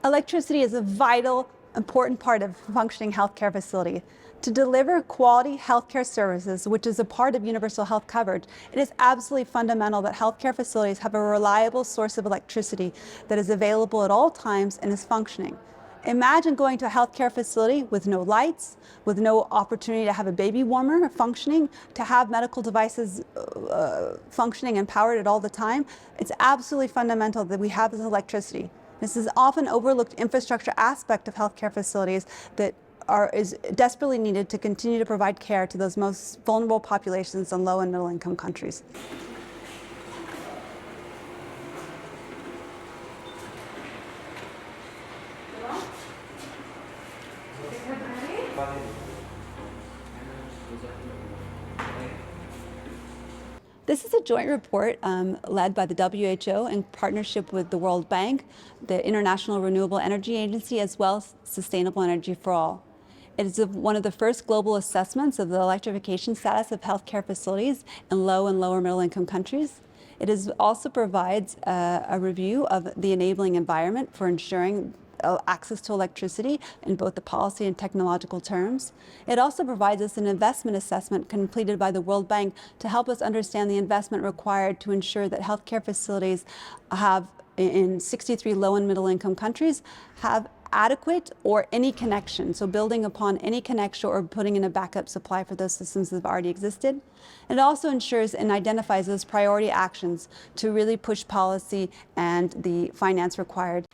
Electricity is a vital, important part of a functioning healthcare facility. To deliver quality healthcare services, which is a part of universal health coverage, it is absolutely fundamental that healthcare facilities have a reliable source of electricity that is available at all times and is functioning. Imagine going to a healthcare facility with no lights, with no opportunity to have a baby warmer functioning, to have medical devices functioning and powered at all the time. It's absolutely fundamental that we have this electricity. This is often overlooked infrastructure aspect of healthcare facilities that is desperately needed to continue to provide care to those most vulnerable populations in low and middle income countries. This is a joint report led by the WHO in partnership with the World Bank, the International Renewable Energy Agency, as well as Sustainable Energy for All. It is one of the first global assessments of the electrification status of healthcare facilities in low and lower middle income countries. It also provides a review of the enabling environment for ensuring access to electricity in both the policy and technological terms. It also provides us an investment assessment completed by the World Bank to help us understand the investment required to ensure that healthcare facilities in 63 low and middle income countries have adequate or any connection, so building upon any connection or putting in a backup supply for those systems that have already existed. It also ensures and identifies those priority actions to really push policy and the finance required.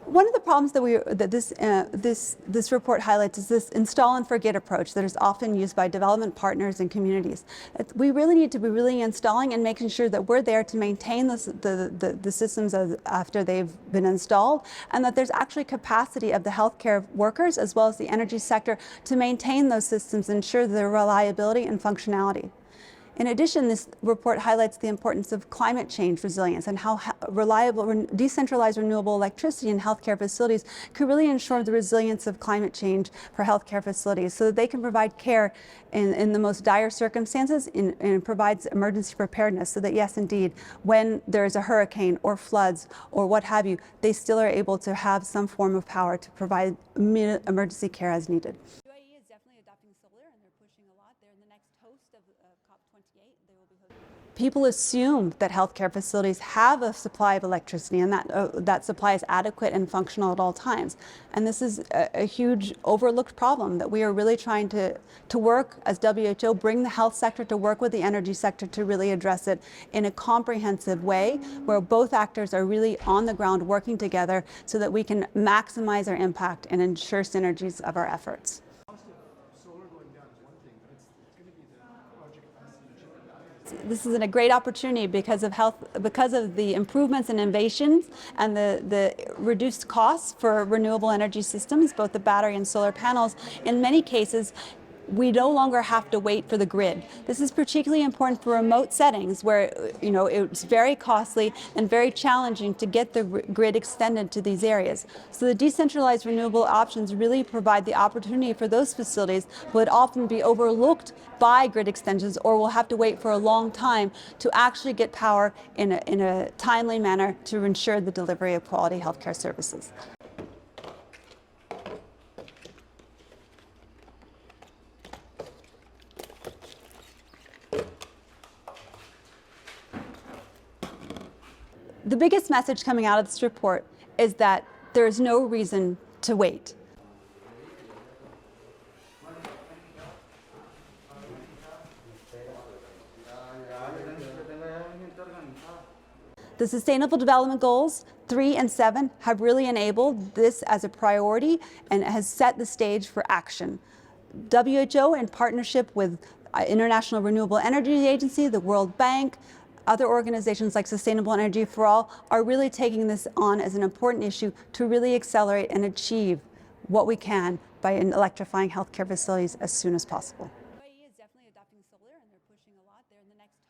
One of the problems that this report highlights is this install and forget approach that is often used by development partners and communities. We really need to be really installing and making sure that we're there to maintain the systems after they've been installed, and that there's actually capacity of the healthcare workers as well as the energy sector to maintain those systems and ensure their reliability and functionality. In addition, this report highlights the importance of climate change resilience and how reliable, decentralized renewable electricity in healthcare facilities could really ensure the resilience of climate change for healthcare facilities so that they can provide care in the most dire circumstances and provides emergency preparedness so that, yes, indeed, when there is a hurricane or floods or what have you, they still are able to have some form of power to provide emergency care as needed. People assume that healthcare facilities have a supply of electricity and that supply is adequate and functional at all times. And this is a huge overlooked problem that we are really trying to work as WHO, bring the health sector to work with the energy sector to really address it in a comprehensive way where both actors are really on the ground working together so that we can maximize our impact and ensure synergies of our efforts. This is a great opportunity because of the improvements in innovations and the reduced costs for renewable energy systems, both the battery and solar panels. In many cases, we no longer have to wait for the grid. This is particularly important for remote settings where it's very costly and very challenging to get the grid extended to these areas. So the decentralized renewable options really provide the opportunity for those facilities who would often be overlooked by grid extensions or will have to wait for a long time to actually get power in a timely manner to ensure the delivery of quality healthcare services. The biggest message coming out of this report is that there is no reason to wait. The Sustainable Development Goals 3 and 7 have really enabled this as a priority and has set the stage for action. WHO, in partnership with International Renewable Energy Agency, the World Bank, other organizations like Sustainable Energy for All are really taking this on as an important issue to really accelerate and achieve what we can by electrifying healthcare facilities as soon as possible.